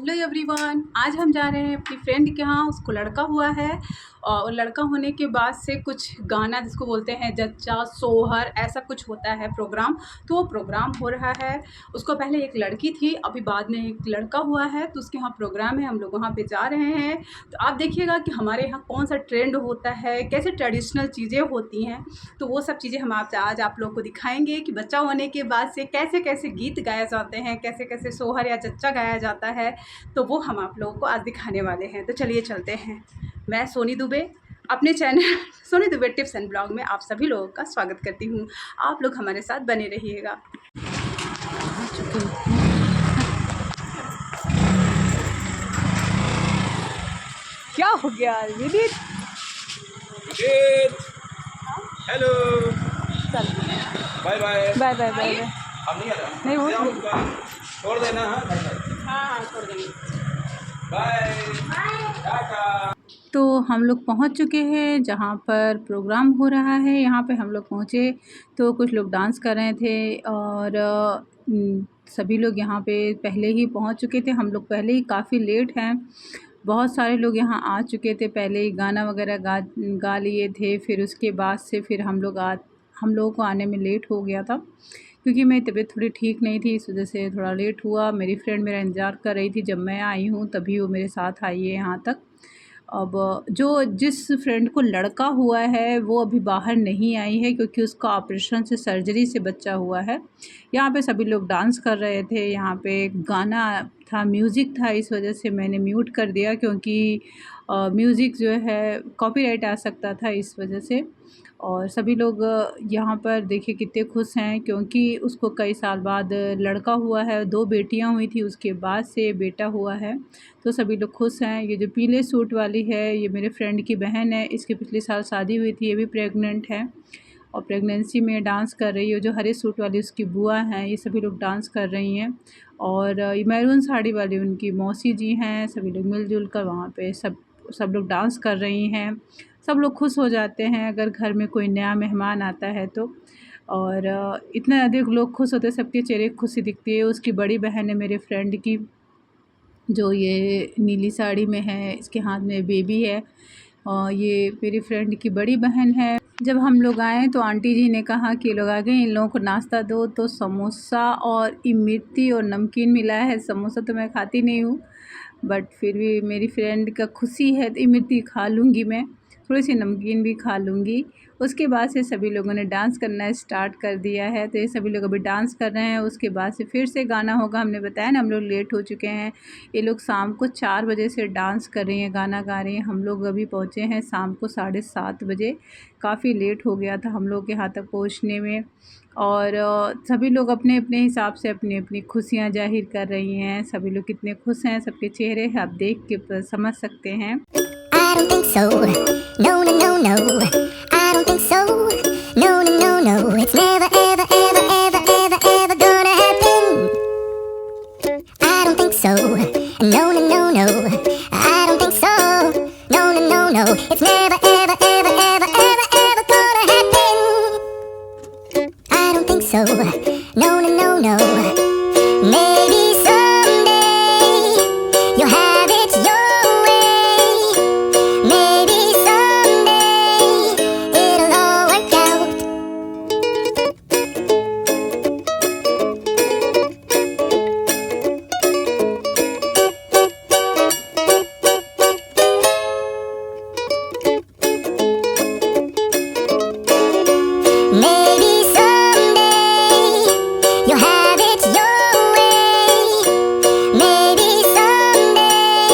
Hello everyone, आज हम जा रहे हैं अपनी फ्रेंड के यहाँ। उसको लड़का हुआ है और लड़का होने के बाद से कुछ गाना जिसको बोलते हैं जच्चा सोहर ऐसा कुछ होता है प्रोग्राम। तो वो प्रोग्राम हो रहा है। उसको पहले एक लड़की थी, अभी बाद में एक लड़का हुआ है, तो उसके यहाँ प्रोग्राम है। हम लोग वहाँ पे जा रहे हैं। तो आप देखिएगा कि हमारे यहाँ कौन सा ट्रेंड होता है, कैसे ट्रेडिशनल चीज़ें होती हैं। तो वो सब चीज़ें हम आपसे आज आप लोग को दिखाएंगे कि बच्चा होने के बाद से कैसे कैसे गीत गाए जाते हैं, कैसे कैसे सोहर या जच्चा गाया जाता है। तो वो हम आप लोगों को आज दिखाने वाले हैं। तो चलिए चलते हैं। मैं सोनी दुबे अपने channel Soni Dubey tips and blog में आप सभी लोगों का स्वागत करती हूँ। आप लोग हमारे साथ बने रहिएगा। क्या हो गया Vidit? Hello, bye bye bye bye bye. हम नहीं आ रहा। नहीं वो छोड़ देना। हाँ छोड़ देंगे। बाय टाटा। तो हम लोग पहुंच चुके हैं जहां पर प्रोग्राम हो रहा है। यहाँ पे हम लोग पहुँचे तो कुछ लोग डांस कर रहे थे और सभी लोग यहाँ पे पहले ही पहुंच चुके थे। हम लोग पहले ही काफ़ी लेट हैं। बहुत सारे लोग यहाँ आ चुके थे, पहले ही गाना वगैरह गा लिए थे। फिर उसके बाद से फिर हम लोगों को आने में लेट हो गया था, क्योंकि मेरी तबीयत थोड़ी ठीक नहीं थी, इस वजह से थोड़ा लेट हुआ। मेरी फ्रेंड मेरा इंतज़ार कर रही थी, जब मैं आई हूँ तभी वो मेरे साथ आई है यहाँ तक। अब जिस फ्रेंड को लड़का हुआ है वो अभी बाहर नहीं आई है, क्योंकि उसका ऑपरेशन से सर्जरी से बच्चा हुआ है। यहाँ पे सभी लोग डांस कर रहे थे। यहाँ पे गाना था, म्यूज़िक था, इस वजह से मैंने म्यूट कर दिया, क्योंकि म्यूज़िक जो है कॉपीराइट आ सकता था, इस वजह से। और सभी लोग यहाँ पर देखिए कितने खुश हैं, क्योंकि उसको कई साल बाद लड़का हुआ है। 2 बेटियाँ हुई थी, उसके बाद से बेटा हुआ है। तो सभी लोग खुश हैं। ये जो पीले सूट वाली है ये मेरे फ्रेंड की बहन है। इसके पिछले साल शादी हुई थी, ये भी प्रेग्नेंट है और प्रेगनेंसी में डांस कर रही है। जो हरे सूट वाली उसकी बुआ हैं, ये सभी लोग डांस कर रही हैं। और ये मैरून साड़ी वाली उनकी मौसी जी हैं। सभी लोग मिलजुल कर वहाँ पे सब लोग डांस कर रही हैं। सब लोग खुश हो जाते हैं अगर घर में कोई नया मेहमान आता है तो। और इतने अधिक लोग खुश होते हैं, सबके चेहरे खुशी दिखती है। उसकी बड़ी बहन है मेरे फ्रेंड की, जो ये नीली साड़ी में है, इसके हाथ में बेबी है। और ये मेरी फ्रेंड की बड़ी बहन है। जब हम लोग आए तो आंटी जी ने कहा कि ये लोग आ गए, इन लोगों को नाश्ता दो। तो समोसा और इमरती और नमकीन मिला है। समोसा तो मैं खाती नहीं हूँ, बट फिर भी मेरी फ्रेंड का खुशी है तो इमरती खा लूँगी मैं, थोड़ी सी नमकीन भी खा लूँगी। उसके बाद से सभी लोगों ने डांस करना स्टार्ट कर दिया है। तो ये सभी लोग अभी डांस कर रहे हैं। उसके बाद से फिर से गाना होगा। हमने बताया ना, हम लोग लेट हो चुके हैं। ये लोग शाम को 4 बजे से डांस कर रही हैं, गाना गा रही हैं। हम लोग अभी पहुँचे हैं शाम को 7:30 बजे। काफ़ी लेट हो गया था हम लोग के यहाँ तक पहुँचने में। और सभी लोग अपने अपने हिसाब से अपनी अपनी खुशियाँ जाहिर कर रही हैं। सभी लोग कितने खुश हैं, सबके चेहरे आप देख के समझ सकते हैं। I don't think so. No, no, no, no. I don't think so. No, no, no, no. It's never, ever, ever, ever, ever, ever gonna happen. I don't think so. No, no, no, no. I don't think so. No, no, no, no. It's never, ever, ever, ever, ever, ever gonna happen. I don't think so. No, no, no, no. Maybe someday you'll have it your way. Maybe someday it'll all work out. Maybe someday you'll have it your way. Maybe someday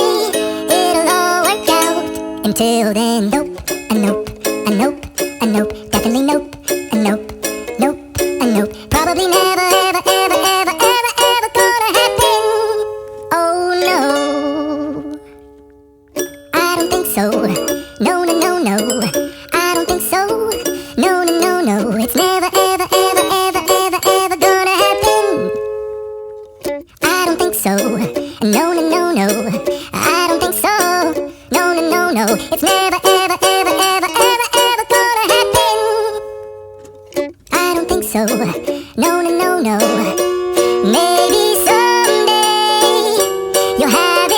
it'll all work out. Until then, nope, a nope, a nope, a nope, definitely nope, a nope, nope, a nope. Probably never, ever, ever, ever, ever, ever gonna happen. Oh no, I don't think so. No, no, no, no. I don't think so. No, no, no, no. It's never, ever, ever, ever, ever, ever gonna happen. I don't think so. No, no, no, no. I don't think so. No, no, no, no. It's never, ever, ever, ever, ever, ever gonna happen. I don't think so. No, no, no, no. Maybe someday you'll have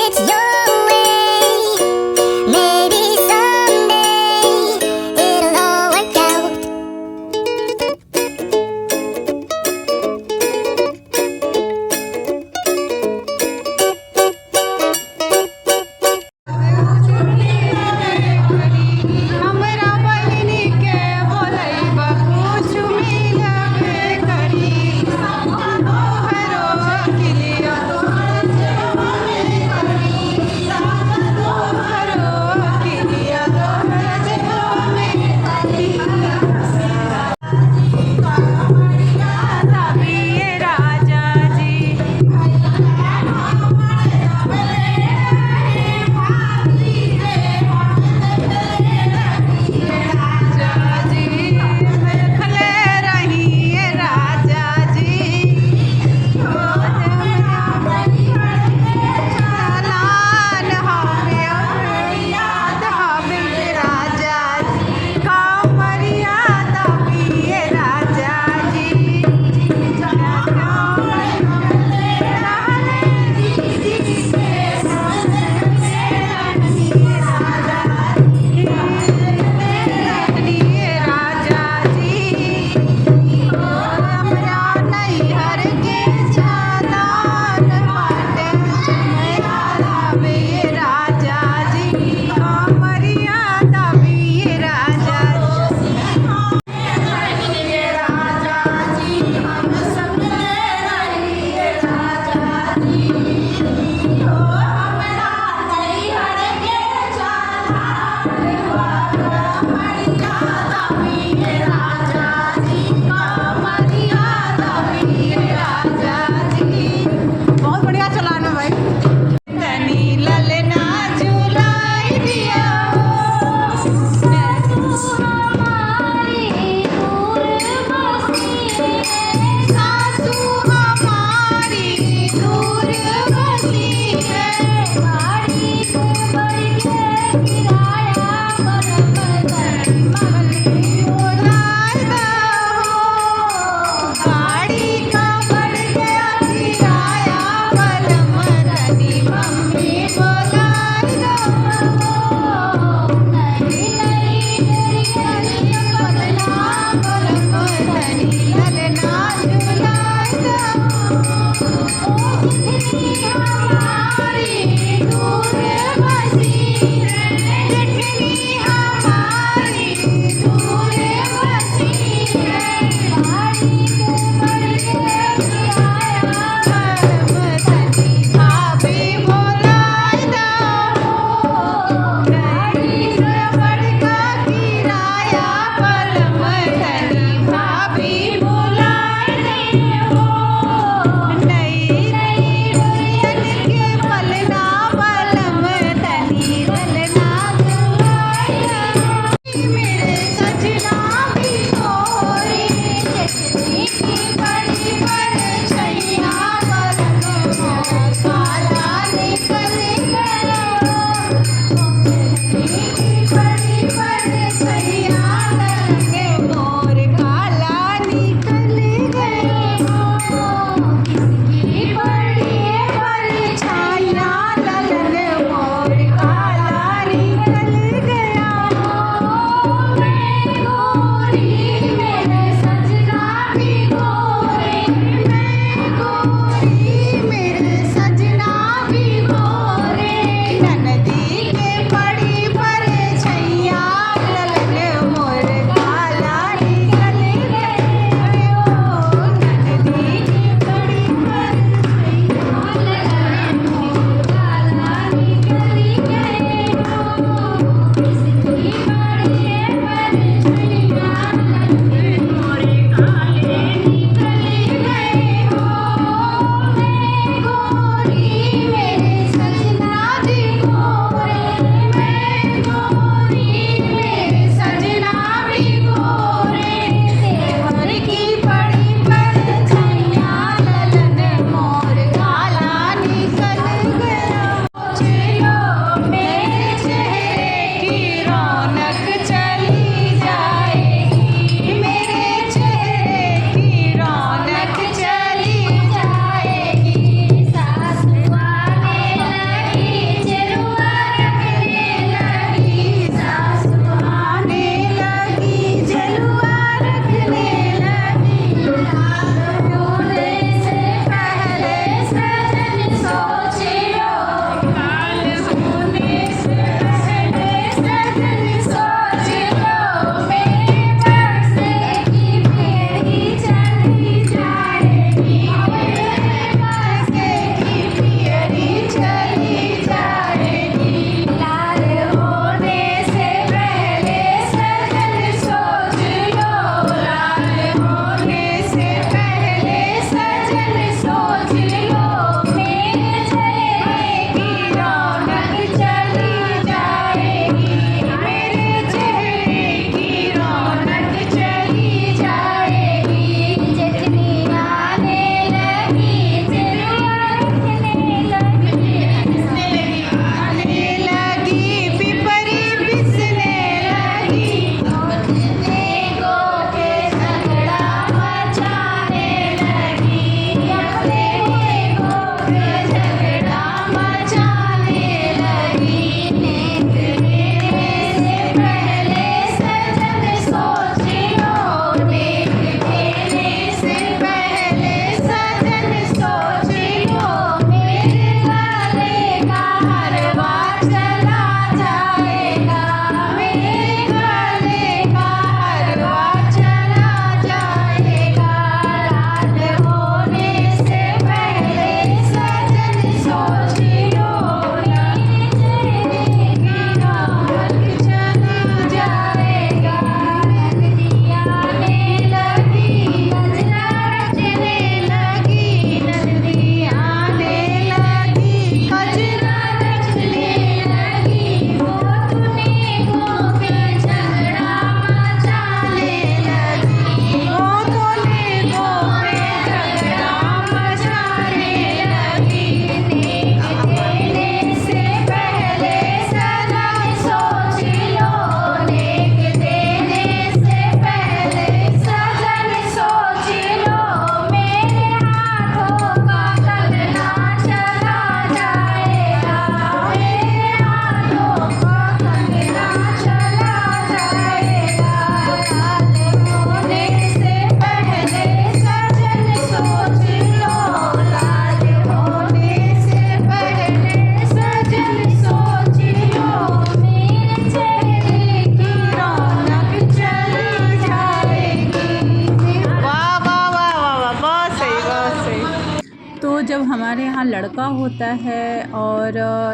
लड़का होता है और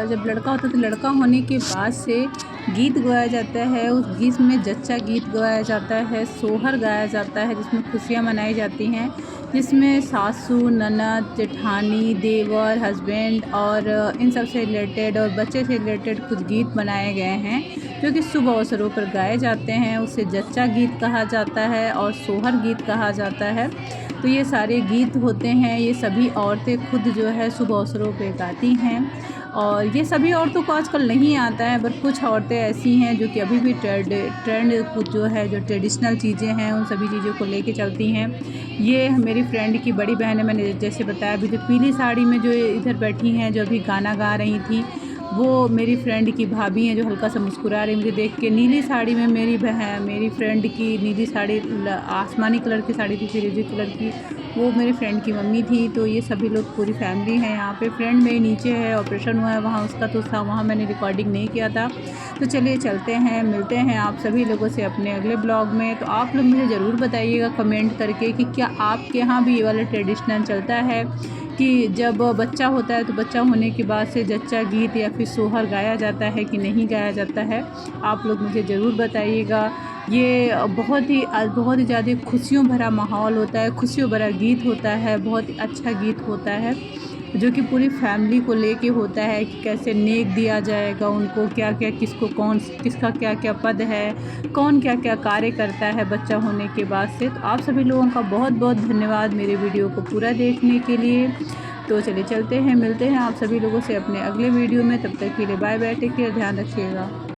जब लड़का होता है तो लड़का होने के बाद से गीत गाया जाता है। उस गीत में जच्चा गीत गाया जाता है, सोहर गाया जाता है, जिसमें खुशियाँ मनाई जाती हैं, जिसमें सासू, ननद, जेठानी, देवर, हस्बैंड और इन सब से रिलेटेड और बच्चे से रिलेटेड कुछ गीत बनाए गए हैं जो कि शुभ अवसरों पर गाए जाते हैं। उसे जच्चा गीत कहा जाता है और सोहर गीत कहा जाता है। तो ये सारे गीत होते हैं, ये सभी औरतें खुद जो है शुभ अवसरों पे गाती हैं और ये सभी औरतों को आजकल नहीं आता है, पर कुछ औरतें ऐसी हैं जो कि अभी भी ट्रेंड कुछ जो है जो ट्रेडिशनल चीज़ें हैं उन सभी चीज़ों को लेके चलती हैं। ये मेरी फ्रेंड की बड़ी बहन है, मैंने जैसे बताया अभी जो पीली साड़ी में जो इधर बैठी हैं जो अभी गाना गा रही थी, वो मेरी फ्रेंड की भाभी हैं जो हल्का सा मुस्कुरा रही मुझे देख के। नीली साड़ी में मेरी फ्रेंड की नीली साड़ी, आसमानी कलर की साड़ी थी, फिरोजी कलर की, वो मेरी फ्रेंड की मम्मी थी। तो ये सभी लोग पूरी फैमिली हैं यहाँ पे। फ्रेंड मेरी नीचे है, ऑपरेशन हुआ है वहाँ उसका, तो था वहाँ मैंने रिकॉर्डिंग नहीं किया था। तो चलिए चलते हैं, मिलते हैं आप सभी लोगों से अपने अगले ब्लॉग में। तो आप लोग मुझे ज़रूर बताइएगा कमेंट करके कि क्या आपके यहाँ भी ये वाला ट्रेडिशनल चलता है कि जब बच्चा होता है तो बच्चा होने के बाद से जच्चा गीत या फिर सोहर गाया जाता है कि नहीं गाया जाता है। आप लोग मुझे ज़रूर बताइएगा। ये बहुत ही ज़्यादा खुशियों भरा माहौल होता है, खुशियों भरा गीत होता है, बहुत ही अच्छा गीत होता है जो कि पूरी फैमिली को लेके होता है कि कैसे नेक दिया जाएगा उनको, क्या क्या किसका क्या क्या पद है, कौन क्या क्या कार्य करता है बच्चा होने के बाद से। तो आप सभी लोगों का बहुत बहुत धन्यवाद मेरे वीडियो को पूरा देखने के लिए। तो चलिए चलते हैं, मिलते हैं आप सभी लोगों से अपने अगले वीडियो में। तब तक के लिए बाय बाय, टेक केयर, ध्यान रखिएगा।